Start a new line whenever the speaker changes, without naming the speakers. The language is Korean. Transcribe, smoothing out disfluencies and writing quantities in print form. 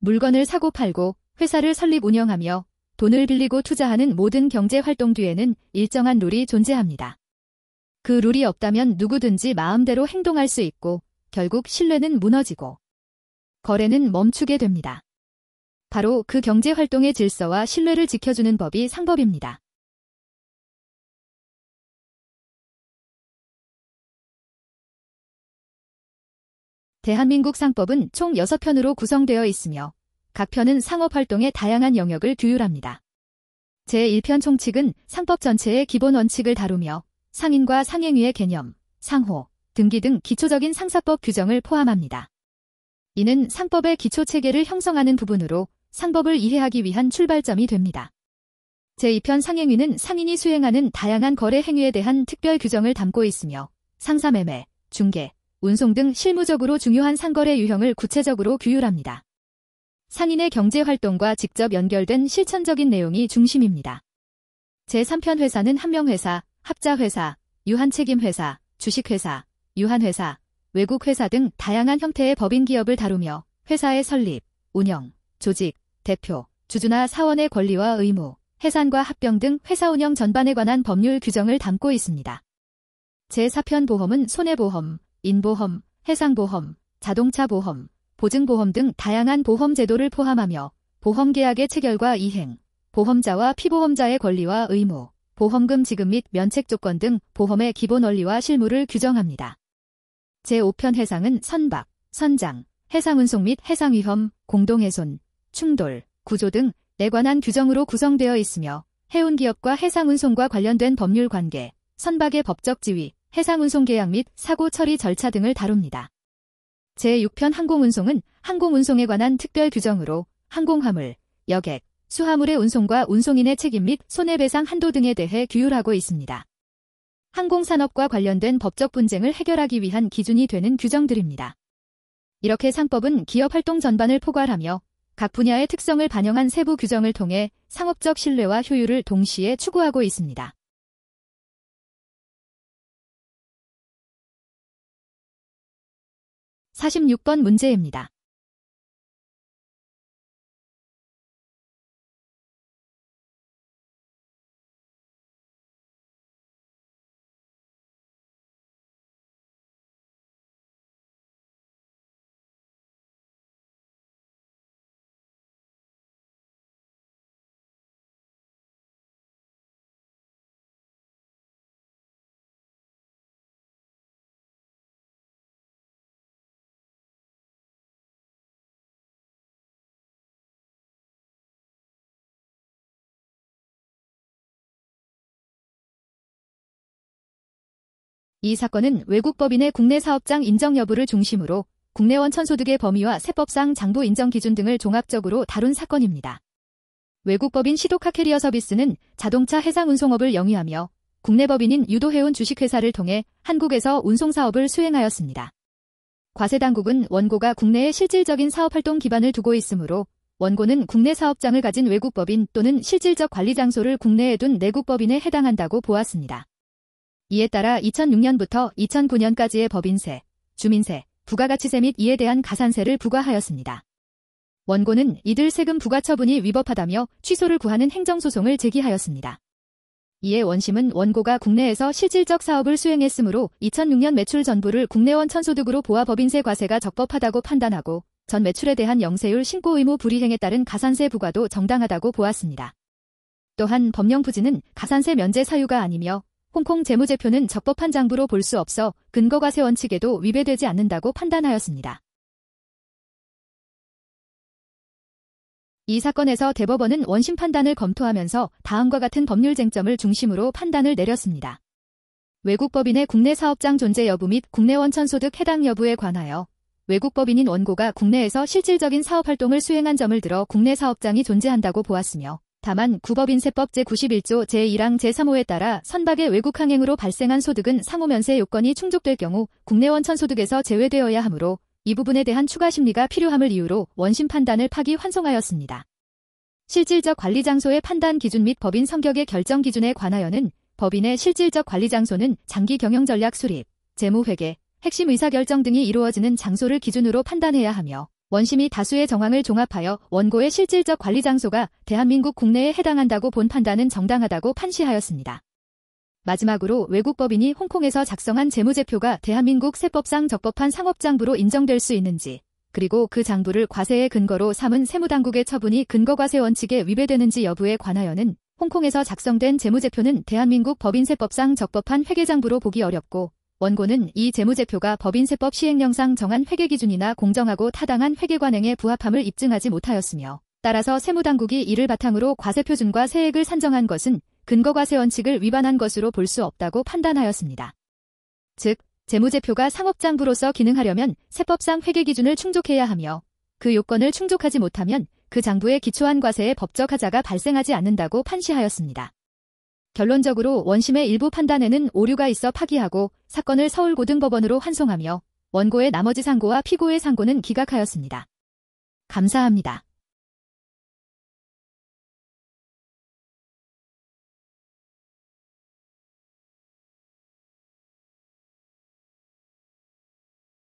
물건을 사고 팔고 회사를 설립 운영하며 돈을 빌리고 투자하는 모든 경제 활동 뒤에는 일정한 룰이 존재합니다. 그 룰이 없다면 누구든지 마음대로 행동할 수 있고 결국 신뢰는 무너지고 거래는 멈추게 됩니다. 바로 그 경제 활동의 질서와 신뢰를 지켜주는 법이 상법입니다. 대한민국 상법은 총 6편으로 구성되어 있으며 각 편은 상업활동의 다양한 영역을 규율합니다. 제1편 총칙은 상법 전체의 기본 원칙을 다루며 상인과 상행위의 개념, 상호, 등기 등 기초적인 상사법 규정을 포함합니다. 이는 상법의 기초체계를 형성하는 부분으로 상법을 이해하기 위한 출발점이 됩니다. 제2편 상행위는 상인이 수행하는 다양한 거래 행위에 대한 특별 규정을 담고 있으며 상사매매, 중개, 운송 등 실무적으로 중요한 상거래 유형을 구체적으로 규율합니다. 상인의 경제활동과 직접 연결된 실천적인 내용이 중심입니다. 제3편 회사는 한명회사, 합자회사, 유한책임회사, 주식회사, 유한회사, 외국회사 등 다양한 형태의 법인기업을 다루며 회사의 설립, 운영, 조직, 대표, 주주나 사원의 권리와 의무, 해산과 합병 등 회사 운영 전반에 관한 법률 규정을 담고 있습니다. 제4편 보험은 손해보험, 인보험, 해상보험, 자동차보험, 보증보험 등 다양한 보험 제도를 포함하며 보험계약의 체결과 이행, 보험자와 피보험자의 권리와 의무, 보험금 지급 및 면책 조건 등 보험의 기본 원리와 실무를 규정합니다. 제5편 해상은 선박, 선장, 해상운송 및 해상위험, 공동훼손, 충돌, 구조 등에 관한 규정으로 구성되어 있으며 해운기업과 해상운송과 관련된 법률 관계, 선박의 법적 지위, 해상운송 계약 및 사고 처리 절차 등을 다룹니다. 제6편 항공운송은 항공운송에 관한 특별 규정으로 항공화물, 여객, 수화물의 운송과 운송인의 책임 및 손해배상 한도 등에 대해 규율하고 있습니다. 항공산업과 관련된 법적 분쟁을 해결하기 위한 기준이 되는 규정들입니다. 이렇게 상법은 기업활동 전반을 포괄하며 각 분야의 특성을 반영한 세부 규정을 통해 상업적 신뢰와 효율을 동시에 추구하고 있습니다. 46번 문제입니다. 이 사건은 외국 법인의 국내 사업장 인정 여부를 중심으로 국내 원천소득의 범위와 세법상 장부 인정 기준 등을 종합적으로 다룬 사건입니다. 외국 법인 시도카 캐리어 서비스는 자동차 해상 운송업을 영위하며 국내 법인인 유도해운 주식회사를 통해 한국에서 운송사업을 수행하였습니다. 과세당국은 원고가 국내에 실질적인 사업활동 기반을 두고 있으므로 원고는 국내 사업장을 가진 외국 법인 또는 실질적 관리 장소를 국내에 둔 내국 법인에 해당한다고 보았습니다. 이에 따라 2006년부터 2009년까지의 법인세, 주민세, 부가가치세 및 이에 대한 가산세를 부과하였습니다. 원고는 이들 세금 부과 처분이 위법하다며 취소를 구하는 행정소송을 제기하였습니다. 이에 원심은 원고가 국내에서 실질적 사업을 수행했으므로 2006년 매출 전부를 국내 원천소득으로 보아 법인세 과세가 적법하다고 판단하고 전 매출에 대한 영세율 신고 의무 불이행에 따른 가산세 부과도 정당하다고 보았습니다. 또한 법령 부지는 가산세 면제 사유가 아니며 홍콩 재무제표는 적법한 장부로 볼 수 없어 근거과세 원칙에도 위배되지 않는다고 판단하였습니다. 이 사건에서 대법원은 원심 판단을 검토하면서 다음과 같은 법률 쟁점을 중심으로 판단을 내렸습니다. 외국 법인의 국내 사업장 존재 여부 및 국내 원천소득 해당 여부에 관하여 외국 법인인 원고가 국내에서 실질적인 사업활동을 수행한 점을 들어 국내 사업장이 존재한다고 보았으며 다만 구법인세법 제91조 제1항 제3호에 따라 선박의 외국 항행으로 발생한 소득은 상호면세 요건이 충족될 경우 국내 원천소득에서 제외되어야 하므로 이 부분에 대한 추가 심리가 필요함을 이유로 원심 판단을 파기환송하였습니다. 실질적 관리 장소의 판단 기준 및 법인 성격의 결정 기준에 관하여는 법인의 실질적 관리 장소는 장기 경영 전략 수립, 재무 회계, 핵심 의사결정 등이 이루어지는 장소를 기준으로 판단해야 하며 원심이 다수의 정황을 종합하여 원고의 실질적 관리 장소가 대한민국 국내에 해당한다고 본 판단은 정당하다고 판시하였습니다. 마지막으로 외국 법인이 홍콩에서 작성한 재무제표가 대한민국 세법상 적법한 상업장부로 인정될 수 있는지, 그리고 그 장부를 과세의 근거로 삼은 세무당국의 처분이 근거과세 원칙에 위배되는지 여부에 관하여는 홍콩에서 작성된 재무제표는 대한민국 법인세법상 적법한 회계장부로 보기 어렵고, 원고는 이 재무제표가 법인세법 시행령상 정한 회계기준이나 공정하고 타당한 회계관행에 부합함을 입증하지 못하였으며, 따라서 세무당국이 이를 바탕으로 과세표준과 세액을 산정한 것은 근거과세 원칙을 위반한 것으로 볼 수 없다고 판단하였습니다. 즉, 재무제표가 상업장부로서 기능하려면 세법상 회계기준을 충족해야 하며, 그 요건을 충족하지 못하면 그 장부에 기초한 과세의 법적 하자가 발생하지 않는다고 판시하였습니다. 결론적으로 원심의 일부 판단에는 오류가 있어 파기하고 사건을 서울고등법원으로 환송하며 원고의 나머지 상고와 피고의 상고는 기각하였습니다. 감사합니다.